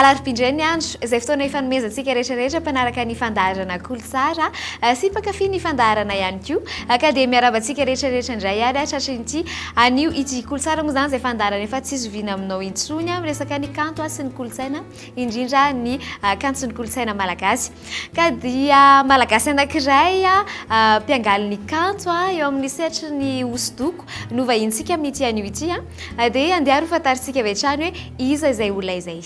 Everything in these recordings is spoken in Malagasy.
Alarobindray ny andro izay fotoana efa nomezantsika rehetrarehetra mpanaraka ny fandaharana kolotsara sy mpankafy ny fandaharana ihany koa ka dia miarabantsika rehetrarehetra indray ary tratrin'ity anio ity kolotsara moa izany izay fandaharana efa tsy zoviana aminao intsony amin'ny resaka ny kanto sy ny kolotsaina indrindra ny kanto sy ny kolotsaina malagasy ka dia malagasy anankiray mpiangaly ny kanto eo amin'ny setry ny hosodoko no vahintsika amin'ity anio ity dia andeha hofantaritsika avy hatrany hoe iza izay olona izay.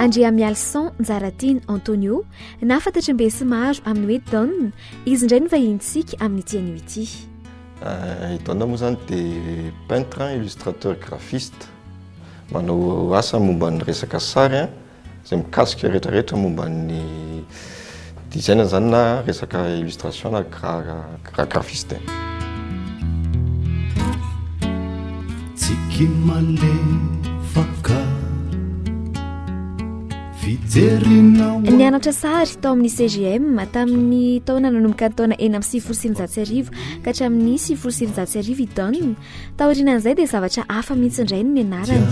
Andrea Mialson Njaratiny Antonio nafantatra mbesy maro amin'ny hoe Don izy indray no vahintsika amin'ity anio ity. Don moa zany dia peintre illustrateur graphiste manao asa momba ny resaka sary izay mikasika rehetrarehetra momba ny design zany na resaka illustration na graphiste. Nianatra sary tao amin'ny CGM tamin'ny taona nanomboka ny taona 1990 ka hatramin'ny 1990 i Don. Taorianan'izay dia zavatra hafa mihitsy indray no nianarany.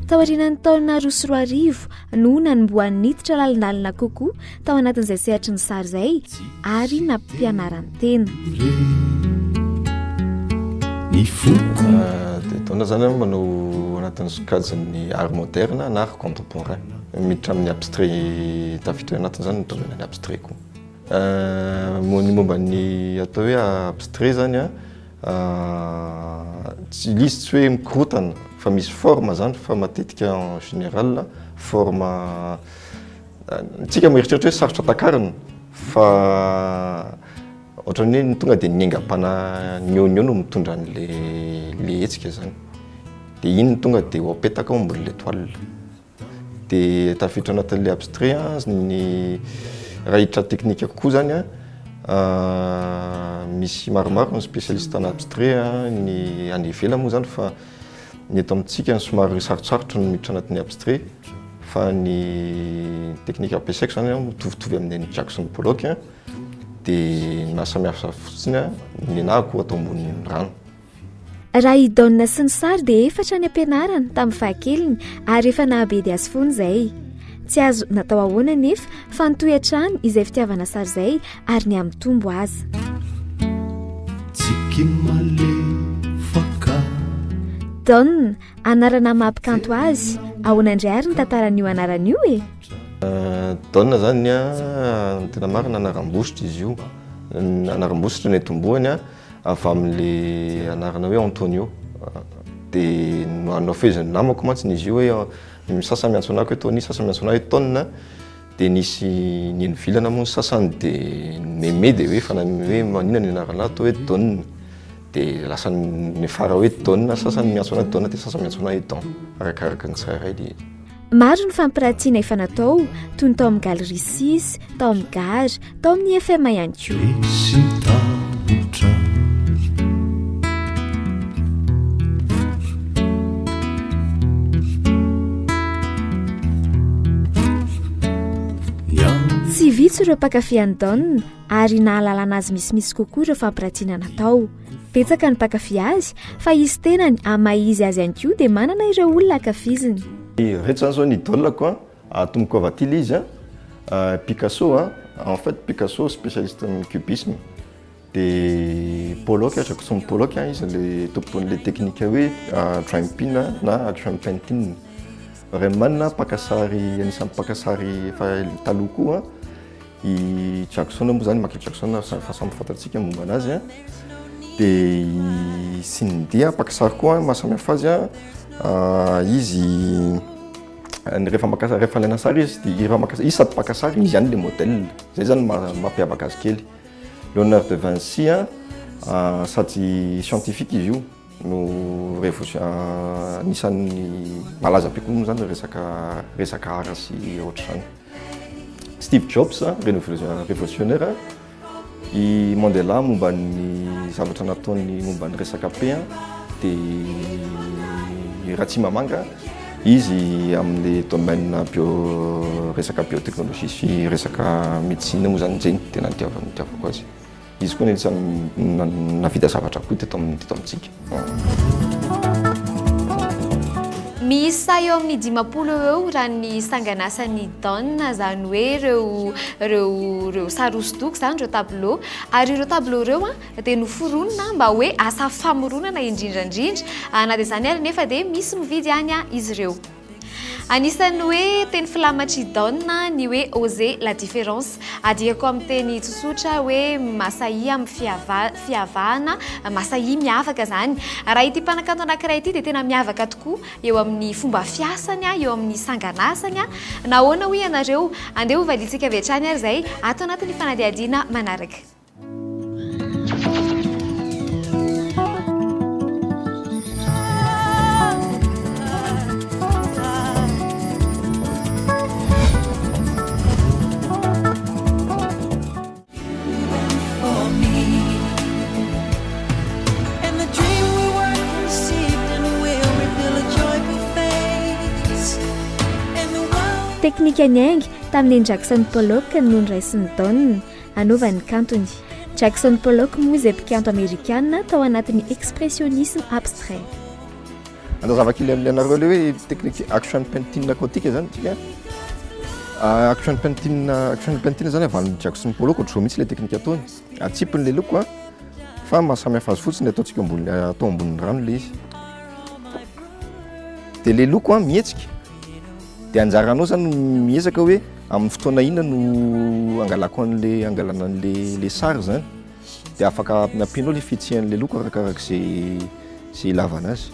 Taorianan'ny taona 2010 no nanomboan'ny niditra lalindalina kokoa tao anatin'izay sehatry ny sary izay ary nampianarantena. Don zany manao anatin'ny sokajiny art moderne na art contemporain miditra amin'ny abstrait tafiditra anatin' zany ny abstrait koa. Ny momba ny atao hoe abstrait zany tsy izy tsy hoe mikorotana fa misy forme zany fa matetika en général forme tsika mieritreritra hoe sarotra takarana fa ohatran'ny hoe tonga dia niengam-pana ny eo no mitondra an'le hetsika zany dia iny no tonga dia apetaka ao ambon'ilay toile dia tafiditra anatin'ilay abstrait ny raha hiditra teknika kokoa zany misy maromaro ny spécialiste en abstrait ny any ivelany moa zany fa ny eto amintsika ny somary sarotsarotro no miditra anatin'ny abstrait fa ny teknika ampiasaiko zany mitovitovy amin'ny Jackson Pollock dia mahasamihafa fotsiny ny nahako atao ambony rano. Raha i Don sy ny sary dia efatra ny ampianarana tamin'ny fahakeliny ary efa nahabe dia azy foana izay. Tsy azo natao ahoana nefa fa nitohy hatrany izay fitiavana sary izay ary ny hampitombo azy. Don anarana mampikanto azy ahoana indray ary ny tantaran'io anaran'io e? Don zany tena marina anaram-bositra izy io. Anaram-bositra ny tombohany avy amin'le anarana hoe Antonio. Dia anao feziny namako mantsy izy io hoe misasa miantso anako hoe Tony, sasa miantso anako hoe Tonna. Dia nisy ny vilana moa ny sasany dia meme dia hoe hoe manina ny anarana atao hoe Don. Dia lasa ny fara hoe Don, sasany miantso anako Don, dia sasany miantso anako hoe Don. Arakaraka ny tsirairay dia maro ny fampiratiana efa natao toy ny tao amin'ny Galerie 6, tao amin'ny Gare, tao amin'ny FM ihany koa. Tsy vitsy ireo mpankafy an'i Don ary nahalalana azy misimisy kokoa ireo fampiratiana natao. Betsaka ny mpankafy azy fa izy tenany amahizy azy ihany koa dia manana ireo olona ankafiziny. Rehetra zany zao ny idolako Tomoko Avatily izy Picasso en fait Picasso spécialiste en cubisme de Pollock Jackson Pollock izy le tompon'le teknika hoe drawing pin na action painting. Rayman pakasary anisan'ny pakasary efa taloha koa i Jackson moa zany Michael Jackson fa samy fantatsika momba anazy dia sy ny dia pakasary koa mahasamihafa azy izy rehefa alaina sary izy dia izy sady pakasary izy ihany le modèle zay zany mampiavaka azy kely. Léonard de Vinci sady scientifique izy io no anisan'ny malaza be koa zany resaka art sy ohatr'izany. Steve Jobs révolutionnaire, i Mandela momba ny zavatra nataony momba ny resaka paix dia raha tsy mamanga izy amin'ny domaine resaka biotechnologie sy resaka médecine moa zany zay tena nitiavako azy. Izy koa anisany navita zavatra koa teto amintsika. Miisa eo amin'ny 50 eo raha ny sanganasany Dawn zany hoe ireo sary hosodoko zany ireo tableau, ary ireo tableau ireo dia noforonina mba hoe asa famoronana indrindrandrindra na dia zany ary nefa dia misy mividy ihany izy ireo. Anisan'ny hoe teny filamatry Dawn ny hoe oser la différence, adikako amin'ny teny tsotsotra hoe masahy amin'ny fihavahana, masahy miavaka zany. Raha ity mpanakanto anankiray ity dia tena miavaka tokoa eo amin'ny fomba fiasany, eo amin'ny sanganasany. Nahoana hoe ianareo andeha ho valitsika avy hatrany ary zay ato anatin'ny fanadihadiana manaraka. Teknika ny haingy tamin'ny Jackson Pollock no niraisin'ny Dawn anaovany kantony. Jackson Pollock moa izay mpikanto amerikanina tao anatin'ny expressionnisme abstrait. Andazavakely amin'anareo le hoe teknika action painting quantique zany tika. Action painting zany avan'ny Jackson Pollock ohatran'izao mihitsy le teknika ataony. Atsipiny le loko fa mahasamihafa azy fotsiny ataontsika atao ambony rano le izy. Dia le loko mihetsika. Dia anjaranao zany miezaka hoe amin'ny fotoana inona no angalana an'le sary zany. Dia afaka ampianao le fitsihan'le loko arakarak'izay ilavana azy.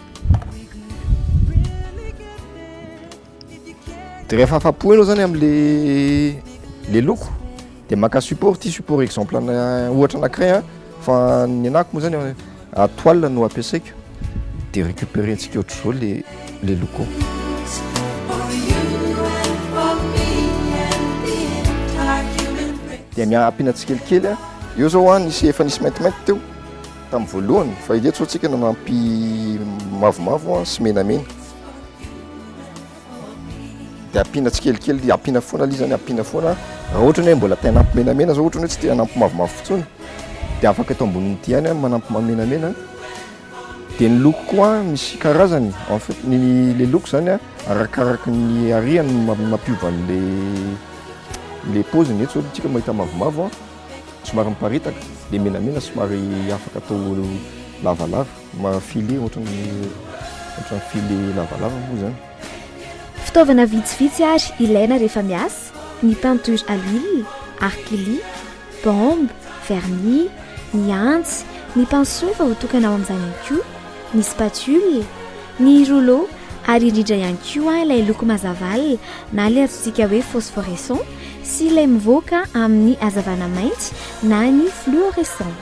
Dia rehefa afapo zany amin'le loko dia maka support exemple ohatra anankiray fa ny anako moa zany toile no ampiasaiko dia récupérentsika ohatr'izao le loko. Dia miampina tsikelikely eo zao efa nisy maintimainty teo tamin'ny voalohany fa ide tsotsika nanampy mavomavo sy menamena. Dia ampiana tsikelikely ampiana foana li zany ampiana foana raha ohatra hoe mbola te hanampy menamena zao ohatra hoe tsy te hanampy mavomavo fotsiny dia afaka eto ambonin'ity ihany manampy menamena. Dia ny loko koa misy karazany en fait le loko zany arakaraka ny ariany mampiovan'le paoziny eto tsika mahita mavomavo somary miparitaka, le menamena somary afaka atao lavalava mafile ohatran'ny file lavalava moa zany. Fitaovana vitsivitsy ary ilaina rehefa miasa: ny peinture à l'huile, argile, bombe, vernis, ny antsy, ny pinceau fa hotokana ao amin'izany ihany koa, ny spatule, ny rouleau ary indrindra ihany koa ilay loko mazaval na ilay antsointsika hoe phosphorescent sy ilay mivoaka amin'ny hazavana mainty na ny fluorescent.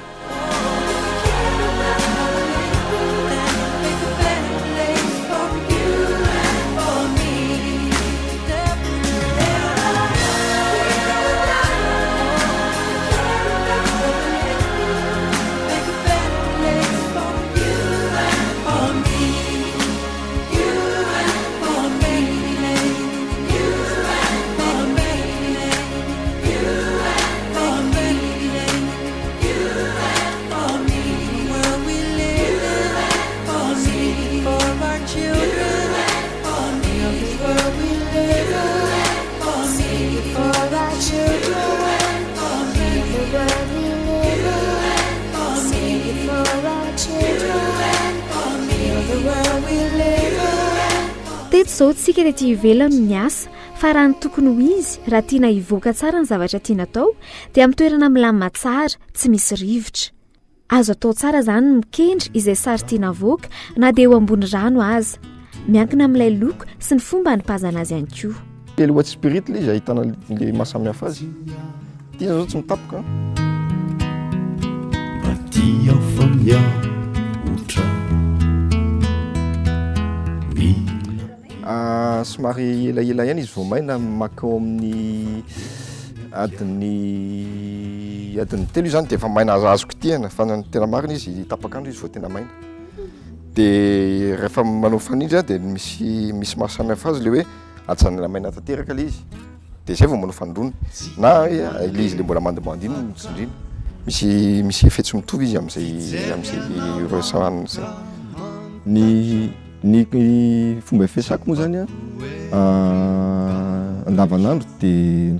Teto izao tsika dia tia ivelany ny asa fa raha ny tokony ho izy raha tiana hivoaka tsara ny zavatra tiana atao dia amin'ny toerana milamina tsara tsy misy rivotra. Azo atao tsara izany mikendry izay sary tiana avoaka na dia eo ambony rano aza, miankina amin'ilay loko sy ny fomba hanipazana azy ihany koa. Le White Spirit le izy ahitana le mahasamihafa azy. Ity zao tsy mitapoka. Mba tia ao fa miaotra Somary elaela ihany izy vao maina makao amin'ny adiny telo izany dia efa maina azoko tiana fa tena marina izy tapakandro izy vao tena maina. Dia rehefa manao fanindry a dia misy mahasamihafa azy le hoe ajanona maina tanteraka le izy dia zay vao manao fanindrony na le izy le mbola mandimbandy iny no tsindrina. Misy effet tsy mitovy izy am'izay resahana zay. Ny fomba fiasako moa zany andavanandro dia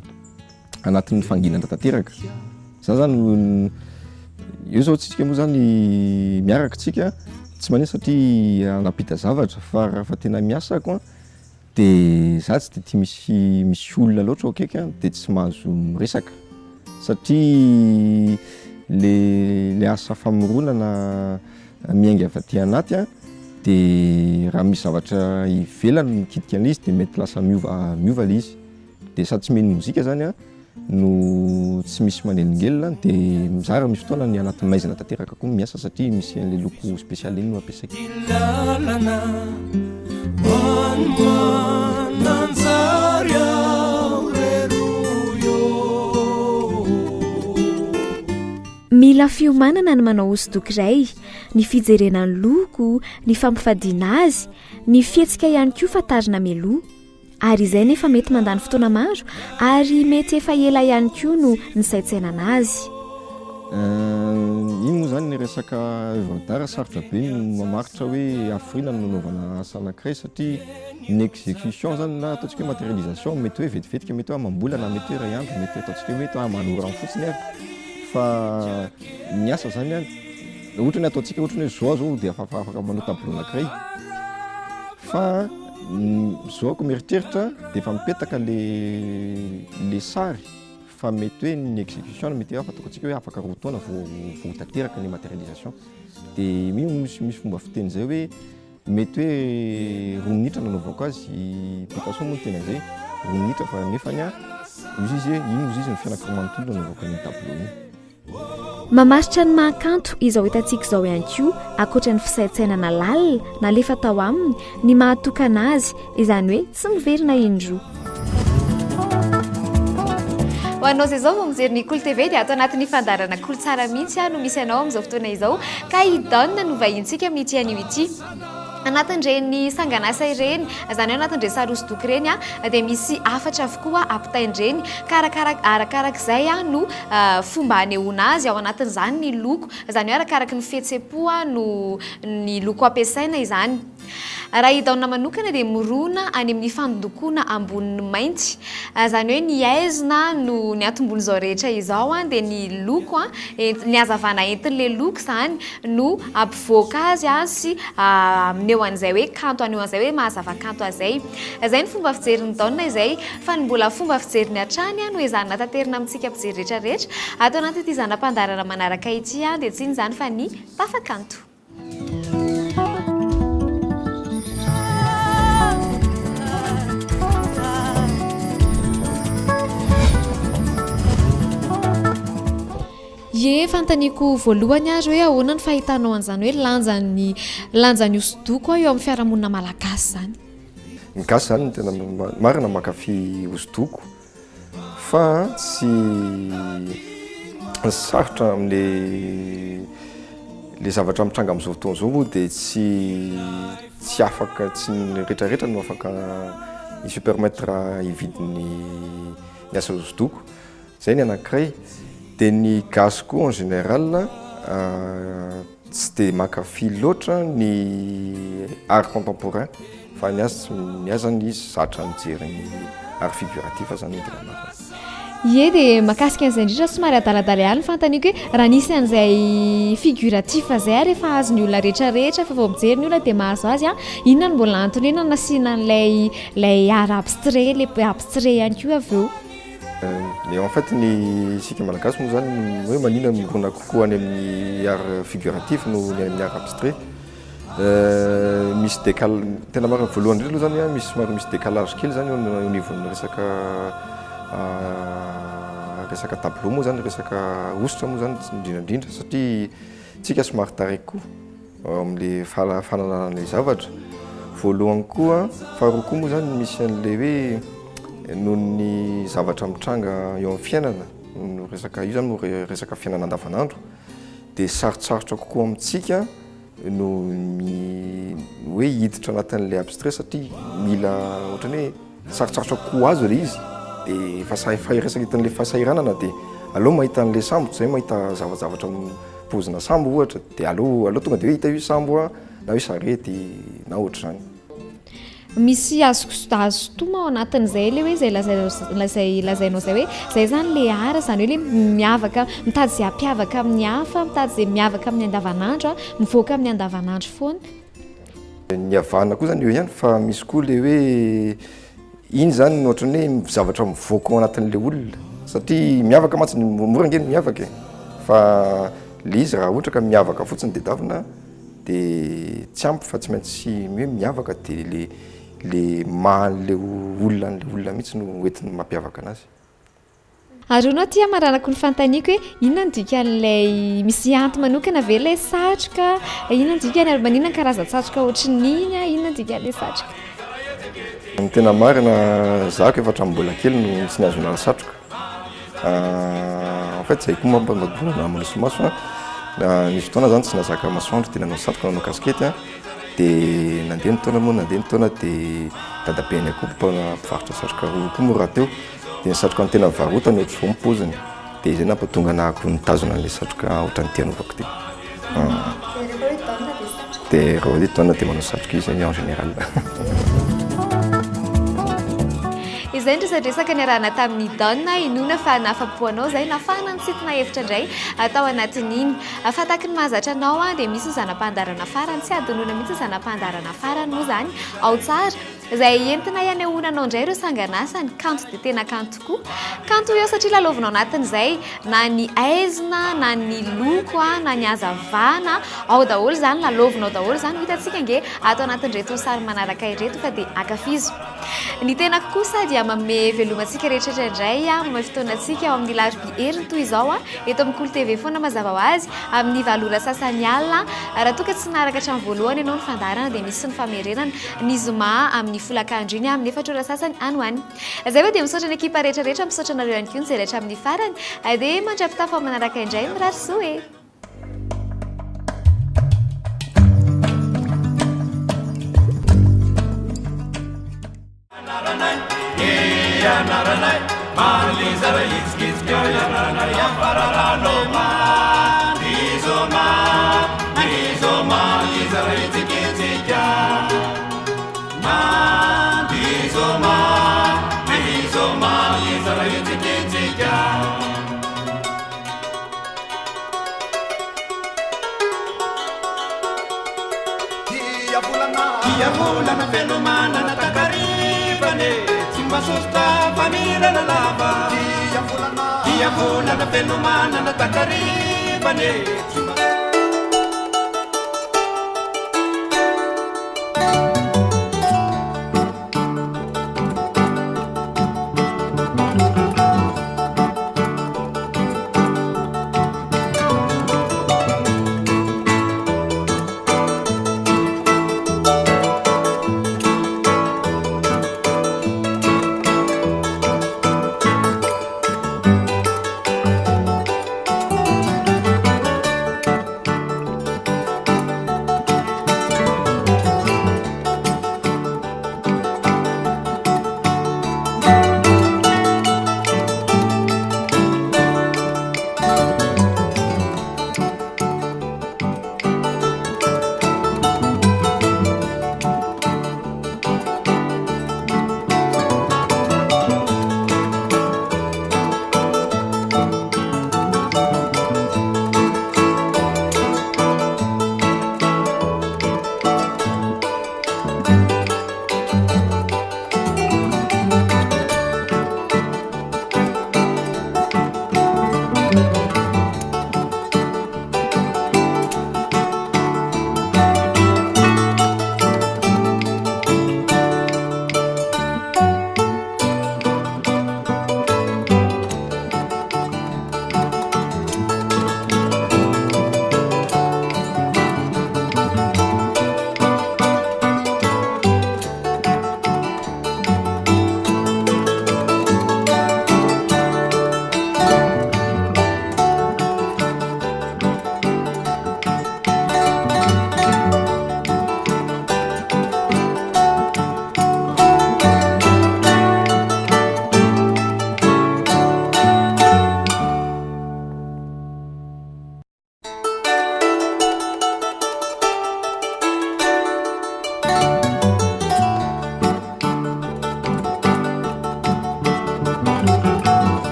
anatin'ny fanginana tanteraka. Za zany io zao tsika moa zany miaraka tsika tsy manino satria anampita zavatra fa raha tena miasako dia za tsy de tia misy olona loatra akaiky dia tsy mahazo miresaka satria le asa famoronana miainga avy aty anaty dia raha misy zavatra ivelany mikitika an'izy dia mety lasa miova le izy. Dia sady tsy miheno mozika zany no tsy misy manelingelina dia mizara misy fotoana ny anatin'ny maizina tanteraka koa miasa satria misy an'le loko spesialy iny no ampiasaiko. Mila fiomanana ny manao hosodoko iray, ny fijerena ny loko, ny fampifadiana azy, ny fihetsika ihany koa fatarina mialoha. Ary izay nefa mety mandany fotoana maro ary mety efa ela ihany koa no ny saintsainana azy. Iny moa zany ny resaka œuvre sarotra be no mamaritra hoe afrina no nanaovana asa anankiray satria ny exécution zany na ataontsika hoe matérialisation mety hoe vetivetika mety hoe amam-bolana mety hoe iray andro mety hoe ataontsika hoe mety manora fotsiny fa ny asa zany ohatra ny ataontsika ohatra ny hoe zao dia afaka manao tableau anankiray fa zao ko mieritreritra dia efa mipetaka le sary fa mety hoe ny exécution mety hoe afaka ataontsika hoe afaka roa taona vao tanteraka ny matérialisation dia misy fomba fiteny zay hoe mety hoe 2 minitra nanaovako azy Picasso moa tena zay 2 minitra fa nefany ino izy ny fianakoroman'olo nanaovako ny tableau iny. Mamaritra ny mahakanto izao hitantsika izao ihany koa ankoatra ny fisaintsainana lalina na le fatao aminy ny mahatokana azy izany hoe tsy miverina indroa. Ho anao izay izao vao mijery ny Cool TV dia atao anatin'ny fandarana kolotsara mihitsy no misy anao amin'izao fotoana izao ka idonna no vahintsika amin'ity anio ity. Anatin'ireny sanganasa ireny zany hoe anatin'ireny sary hosodoko ireny dia misy afatra avokoa ampitain'ireny arakarak'izay no fomba hanehoana azy ao anatin'izany ny loko zany hoe arakaraky ny fihetsem-po no ny loko ampiasaina izany. Raha idaona manokana dia mirona any amin'ny fandokoana ambonin'ny mainty zany hoe ny aizina no ny atombony izao rehetra izao dia ny loko ny hazavana entin'le loko zany no ampivoaka azy sy eo an'izay hoe kanto aneo an'izay hoe mahazava kanto azay. Izay ny fomba fijerin'ny daona izay fa ny mbola fomba fijerin'ny hatrany no ezanina tanterina amintsika mpijery rehetrarehetra atao anaty ity zanam-pandarana manaraka ity dia tsy inona izany fa ny tafakanto. Fantaniako voalohany ary hoe ahoana ny fahitanao an'izany hoe lanjan'ny hosodoko eo amin'ny fiarahamonina malagasy zany. Ny gasy zany tena marina mankafy hosodoko fa tsy sarotra amin'le zavatra mitranga amin'izao fotoana izao moa dia tsy afaka tsy ny rehetrarehetra no afaka hipermettre hividiny ny asa hosodoko zay ny anankiray. Dia ny gasy koa en général tsy dia mankafy loatra ny art contemporain fa ny azy zany izy zatra mijery ny art figuratif zany ny tena marina. Dia mahakasika an'izay indrindra somary adaladala ihany fantaniako hoe raha nisy an'izay figuratif zay rehefa azon'ny olona rehetrarehetra fa vao mijery ny olona dia mahazo azy inona no mbola antony inona nasiana n'ilay art abstrait le abstrait ihany koa avy eo. En fait ny sika malagasy moa zany hoe manina mirona kokoa any amin'ny art figuratif no ny amin'ny art abstrait. Misy tena marina voalohany indrindra aloha zany misy décalage kely zany au niveau ny resaka tableau moa zany resaka hositra moa zany indrindrandrindra satria tsika somary taraiky koa amin'le fananana ny zavatra voalohany koa faharoa koa moa zany misy an'le hoe noho ny zavatra mitranga eo amin'ny fiainana no resaka io zany no resaka fiainana andavanandro dia sarotsarotra kokoa amintsika no hoe hiditra anatin'le abstrait satria mila ohatrany hoe sarotsarotra kokoa azo le izy dia faharesaka hitan'le fahasahiranana dia aloha mahita an'le sambo zay mahita zavatra pozina sambo ohatra dia aloha tonga dia hoe hita io sambo na hoe sarety na ohatra zany. Misy azo toma ao anatin'izay le hoe zay lazainao zay hoe zay zany le ara zany hoe miavaka mitady zay ampiavaka amin'ny hafa mitady zay miavaka amin'ny andavanandro mivoaka amin'ny andavanandro foana. Ny havana koa zany eo ihany fa misy koa le hoe iny zany ohatrany hoe zavatra mivoaka ao anatin'le olona satria miavaka matsiny mora ngeny miavaka fa le izy raha ohatra ka miavaka fotsiny dia davina dia tsy ampy fa tsy maintsy hoe miavaka dia le mahan'le olona mihitsy no entiny mampiavaka anazy. Ary anao tia maranako ny fantaniako hoe inona ny dikan'ilay misy anto manokana ve ilay satroka, inona ny dikany ary maninona ny karazan-satroka ohatrin'iny, inona ny dikan'ilay satroka? Ny tena marina zako efa hatramin'ny mbola kely no tsy niazona satroka. En fait zay koa mampanadona manosy maso nisy fotoana zany tsy nazaka masoandro dia nanao satroka nanao kaskety dia nandeha ny taona dia dadabeany akoho mpivarotra satroka koa mora teo dia ny satroka ny tena varotany ohatry vao mipoziny dia izay nampatonga nahako nitazona an'ilay satroka ohatran'ny tianovako ty. Dia rehefa hoe taona dia manao satroka izy en général. Izay ndresadresaka ny arahana tamin'ny daona inona fa nafapoanao zay nafana ny sitina hevitra indray atao anatin'iny fataky ny mahazatra anao dia misy zanam-pandarana farany tsy adonona mihitsy zanam-pandarana farany moa zany ao tsara izay entina ianehonanao indray ireo sanganasany kanto dia tena kanto tokoa kanto eo satria lalaovinao anatin'izay na ny aizina na ny loko na ny hazavana ao daholo zany lalaovinao daholo zany hitantsika nge atao anatin'ireto sary manaraka ireto ka dia akafizo ny tena kosa dia manome velomantsika rehetrarehetra indray manome fotoanantsika ao amin'ny larobia heriny toy izao eto amin'ny Kolo TV foana mazava ho azy amin'ny valora sasany alina raha toa ka tsy naraka hatramin'ny voalohany ianao ny fandarana dia misy ny famerenana ny zoma amin'ny folakandro iny amin'ny 4 ora sasany any ho any. Izay hoe dia misaotra ny ekipa rehetrarehetra misaotra anareo ihany koa ny zay rehetra amin'ny farany dia mandrapitafa ao manaraka indray mirarisoa e. Dia volana felomana natakarivane tsy masosta famirana lava Dia volana felomana natakarivane